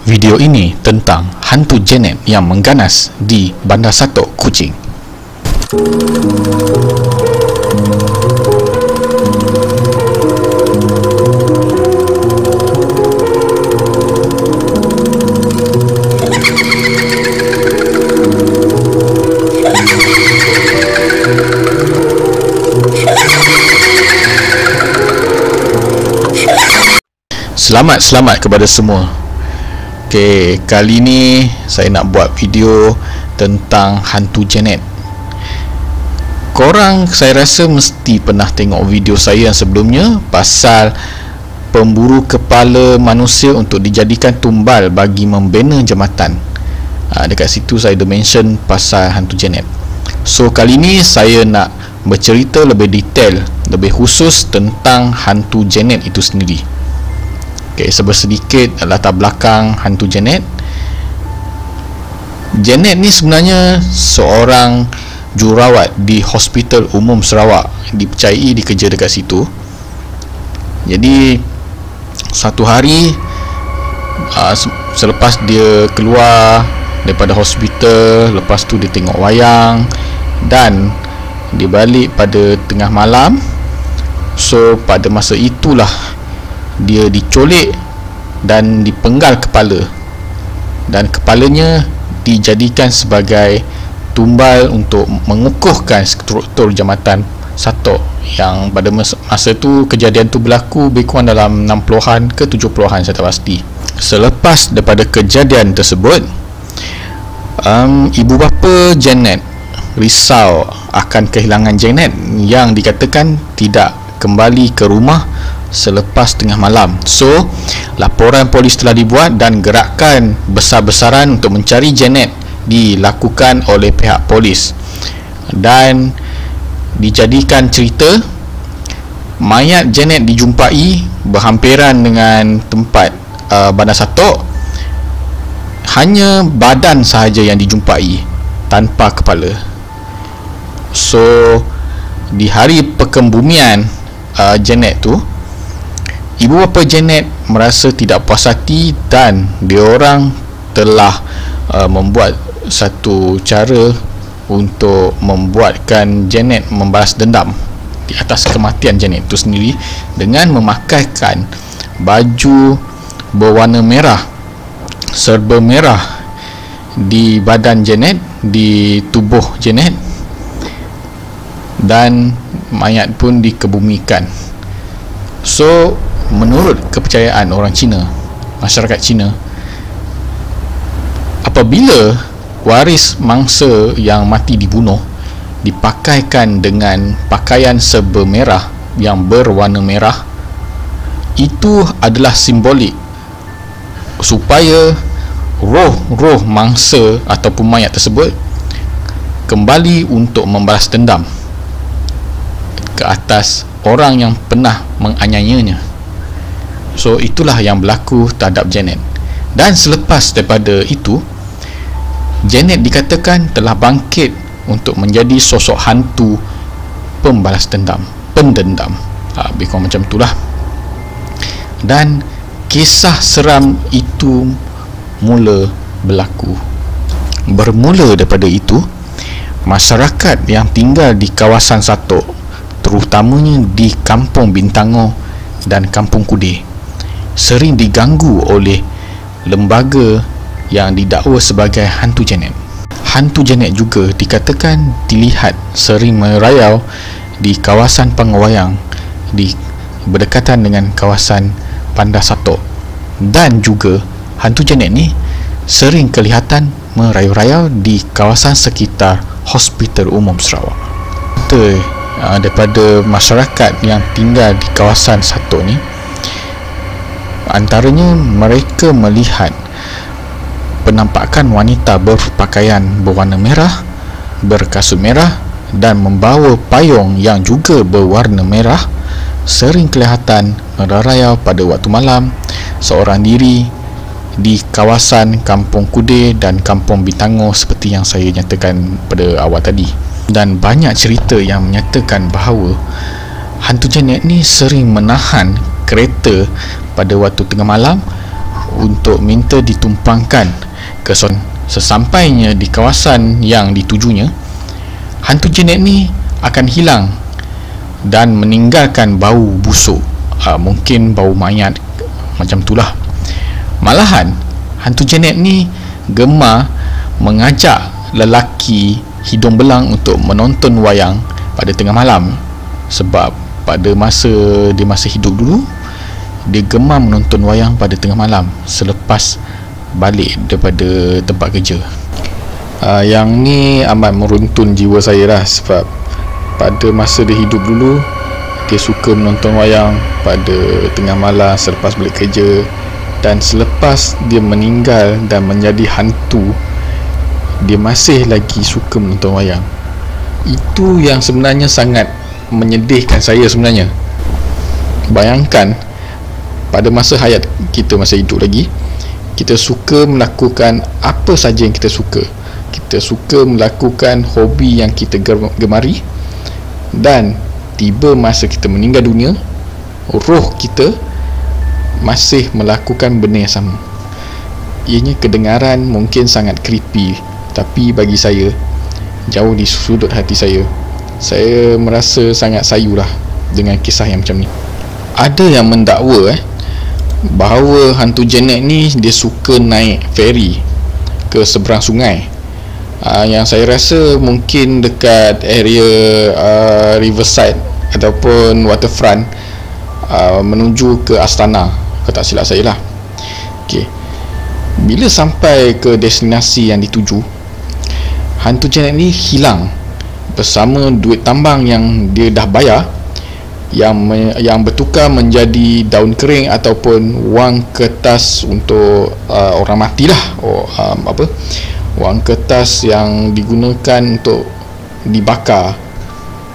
Video ini tentang hantu Janet yang mengganas di Bandar Satok, Kuching. Selamat kepada semua. Okey, kali ni saya nak buat video tentang hantu Janet. Korang saya rasa mesti pernah tengok video saya yang sebelumnya pasal pemburu kepala manusia untuk dijadikan tumbal bagi membina jambatan. Dekat situ saya ada mention pasal hantu Janet. So kali ni saya nak bercerita lebih detail, lebih khusus tentang hantu Janet itu sendiri. Okay, sedikit latar belakang hantu Janet. Janet ni sebenarnya seorang jururawat di Hospital Umum Sarawak, dipercayai dia kerja dekat situ. Jadi satu hari selepas dia keluar daripada hospital, lepas tu dia tengok wayang dan dia balik pada tengah malam. So pada masa itulah dia dicolik dan dipenggal kepala, dan kepalanya dijadikan sebagai tumbal untuk mengukuhkan struktur jambatan Satok yang pada masa tu kejadian tu berlaku lebih kurang dalam 60-an ke 70-an, saya tak pasti. Selepas daripada kejadian tersebut, ibu bapa Janet risau akan kehilangan Janet yang dikatakan tidak kembali ke rumah selepas tengah malam. So laporan polis telah dibuat dan gerakan besar-besaran untuk mencari Janet dilakukan oleh pihak polis, dan dijadikan cerita mayat Janet dijumpai berhampiran dengan tempat Bandar Satok. Hanya badan sahaja yang dijumpai tanpa kepala. So di hari perkembumian Janet tu, ibu bapa Janet merasa tidak puas hati dan diorang telah membuat satu cara untuk membuatkan Janet membalas dendam di atas kematian Janet itu sendiri dengan memakaikan baju berwarna merah, serba merah di badan Janet, di tubuh Janet, dan mayat pun dikebumikan. So menurut kepercayaan orang Cina, masyarakat Cina, apabila waris mangsa yang mati dibunuh dipakaikan dengan pakaian serba merah yang berwarna merah, itu adalah simbolik supaya roh mangsa ataupun mayat tersebut kembali untuk membalas dendam ke atas orang yang pernah menganiayanya. So itulah yang berlaku terhadap Janet. Dan selepas daripada itu, Janet dikatakan telah bangkit untuk menjadi sosok hantu pembalas dendam, pendendam. Lebih kurang macam itulah. Dan kisah seram itu mula berlaku. Bermula daripada itu, masyarakat yang tinggal di kawasan Satok, terutamanya di Kampung Bintango dan Kampung Kude, sering diganggu oleh lembaga yang didakwa sebagai hantu Janet. Hantu Janet juga dikatakan dilihat sering merayau di kawasan Pangwayang di berdekatan dengan kawasan Bandar Satok, dan juga hantu Janet ni sering kelihatan merayau-rayau di kawasan sekitar Hospital Umum Sarawak. Daripada masyarakat yang tinggal di kawasan Satok ni, antaranya mereka melihat penampakan wanita berpakaian berwarna merah, berkasut merah dan membawa payung yang juga berwarna merah, sering kelihatan merayau pada waktu malam seorang diri di kawasan Kampung Kude dan Kampung Bintango seperti yang saya nyatakan pada awal tadi. Dan banyak cerita yang menyatakan bahawa hantu Janet ni sering menahan kereta pada waktu tengah malam untuk minta ditumpangkan ke sesampainya di kawasan yang ditujunya, hantu Janet ni akan hilang dan meninggalkan bau busuk, mungkin bau mayat macam itulah. Malahan hantu Janet ni gemar mengajak lelaki hidung belang untuk menonton wayang pada tengah malam, sebab pada masa dia masih hidup dulu, dia gemar menonton wayang pada tengah malam selepas balik daripada tempat kerja. Yang ni amat meruntun jiwa saya lah, sebab pada masa dia hidup dulu, dia suka menonton wayang pada tengah malam selepas balik kerja, dan selepas dia meninggal dan menjadi hantu, dia masih lagi suka menonton wayang. Itu yang sebenarnya sangat menyedihkan saya sebenarnya. Bayangkan, pada masa hayat kita masih hidup lagi, kita suka melakukan apa saja yang kita suka. Kita suka melakukan hobi yang kita gemari, dan tiba masa kita meninggal dunia, roh kita masih melakukan benda yang sama. Ianya kedengaran mungkin sangat creepy, tapi bagi saya, jauh di sudut hati saya merasa sangat sayu lah dengan kisah yang macam ni. Ada yang mendakwa bahawa hantu Janet ni dia suka naik feri ke seberang sungai. Yang saya rasa mungkin dekat area Riverside ataupun waterfront, menuju ke Astana, kalau tak silap saya lah. Okay. Bila sampai ke destinasi yang dituju, hantu Janet ni hilang bersama duit tambang yang dia dah bayar, yang bertukar menjadi daun kering ataupun wang kertas untuk orang mati lah. Wang kertas yang digunakan untuk dibakar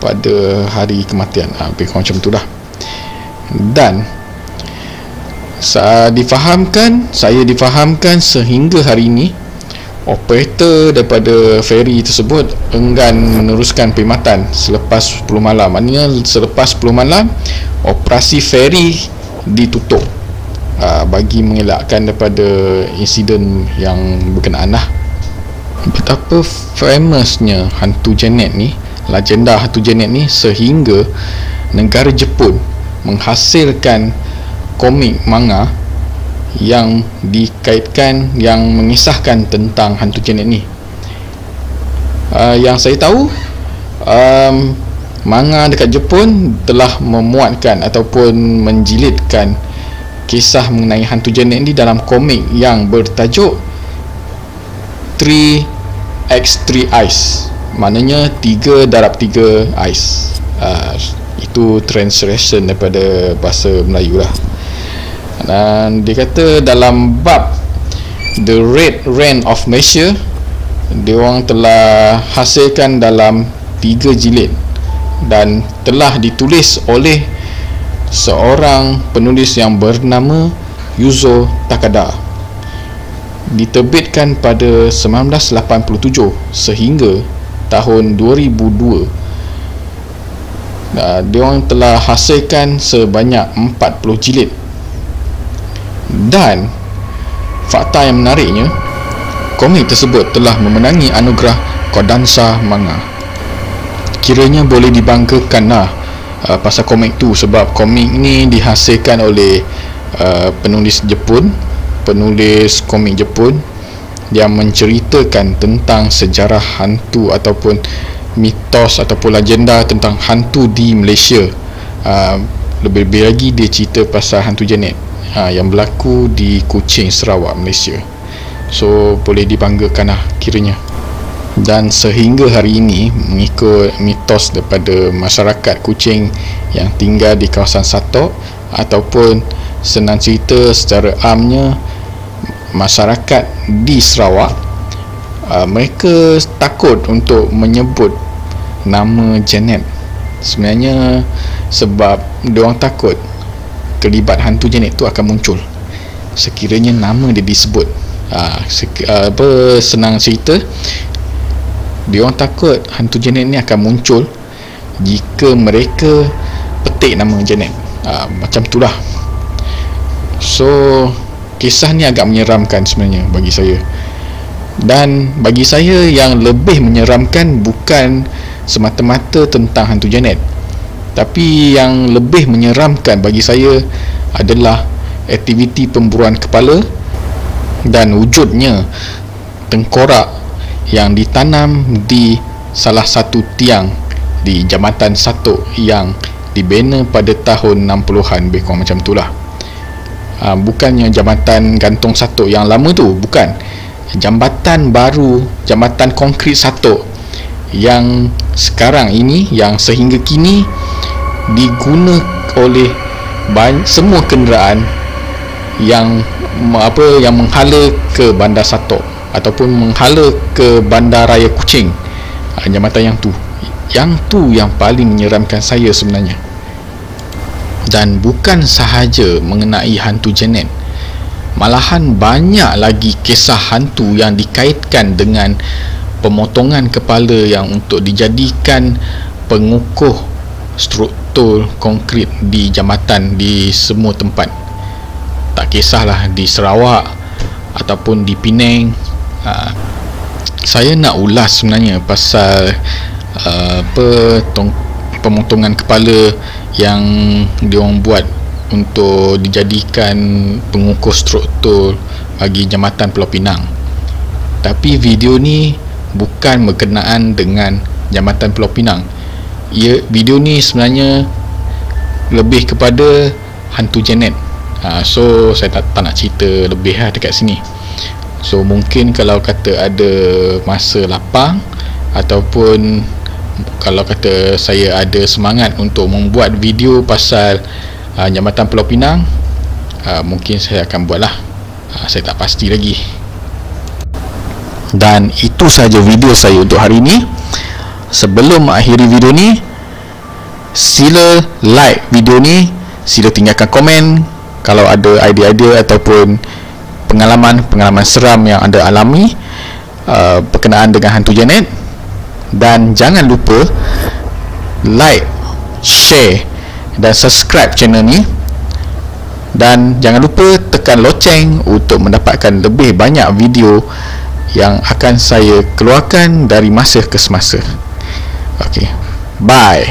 pada hari kematian, lebih kurang macam tu lah. Dan saya difahamkan sehingga hari ini operator daripada feri tersebut enggan meneruskan perkhidmatan selepas 10 malam. Maknanya selepas 10 malam, operasi feri ditutup, bagi mengelakkan daripada insiden yang berkenaan lah. Betapa famousnya hantu Janet ni, legenda hantu Janet ni, sehingga negara Jepun menghasilkan komik manga yang dikaitkan, yang mengisahkan tentang hantu Janet ni. Yang saya tahu, manga dekat Jepun telah memuatkan ataupun menjilidkan kisah mengenai hantu Janet ni dalam komik yang bertajuk 3x3 Eyes, maknanya 3 darab 3 eyes. Itu translation daripada bahasa Melayu lah. Dan dia kata dalam bab The Red Rain of Malaysia, dia orang telah hasilkan dalam 3 jilid dan telah ditulis oleh seorang penulis yang bernama Yuzo Takada. Diterbitkan pada 1987 sehingga tahun 2002. Dia orang telah hasilkan sebanyak 40 jilid. Dan fakta yang menariknya, komik tersebut telah memenangi anugerah Kodansha Manga. Kiranya boleh dibanggakan lah pasal komik tu, sebab komik ni dihasilkan oleh penulis Jepun, penulis komik Jepun yang menceritakan tentang sejarah hantu ataupun mitos ataupun legenda tentang hantu di Malaysia. Lebih-lebih lagi dia cerita pasal hantu Janet yang berlaku di Kuching, Sarawak, Malaysia. So boleh dibanggakan lah kiranya. Dan sehingga hari ini, mengikut mitos daripada masyarakat Kuching yang tinggal di kawasan Satok, ataupun senang cerita secara amnya, masyarakat di Sarawak, mereka takut untuk menyebut nama Janet. Sebenarnya sebab diorang takut kelibat hantu Janet tu akan muncul sekiranya nama dia disebut. Senang cerita, diorang takut hantu Janet ni akan muncul jika mereka petik nama Janet. Macam itulah. So kisah ni agak menyeramkan sebenarnya bagi saya. Dan bagi saya yang lebih menyeramkan bukan semata-mata tentang hantu Janet, tapi yang lebih menyeramkan bagi saya adalah aktiviti pemburuan kepala dan wujudnya tengkorak yang ditanam di salah satu tiang di Jambatan Satok yang dibina pada tahun 60-an, lebih kurang macam itulah. Bukannya Jambatan Gantung Satok yang lama tu, bukan. Jambatan baru, Jambatan Konkrit Satok yang sekarang ini, yang sehingga kini diguna oleh semua kenderaan yang menghala ke Bandar Satok ataupun menghala ke Bandaraya Kuching. Jambatan yang yang paling menyeramkan saya sebenarnya. Dan bukan sahaja mengenai hantu Janet, malahan banyak lagi kisah hantu yang dikaitkan dengan pemotongan kepala yang untuk dijadikan pengukuh struktur konkrit di jambatan di semua tempat. Tak kisahlah di Sarawak ataupun di Penang. Saya nak ulas sebenarnya pasal pemotongan kepala yang diorang buat untuk dijadikan pengukur struktur bagi Jambatan Pulau Pinang. Tapi video ni bukan berkenaan dengan Jambatan Pulau Pinang. Video ni sebenarnya lebih kepada hantu Janet. So saya tak nak cerita lebih dekat sini. So mungkin kalau kata ada masa lapang ataupun kalau kata saya ada semangat untuk membuat video pasal Jambatan Pulau Pinang, mungkin saya akan buatlah. Saya tak pasti lagi. Dan itu sahaja video saya untuk hari ini. Sebelum akhiri video ni, sila like video ni, sila tinggalkan komen kalau ada idea-idea ataupun pengalaman seram yang anda alami berkenaan dengan hantu Janet. Dan jangan lupa like, share dan subscribe channel ni. Dan jangan lupa tekan loceng untuk mendapatkan lebih banyak video yang akan saya keluarkan dari masa ke semasa. Okay, bye.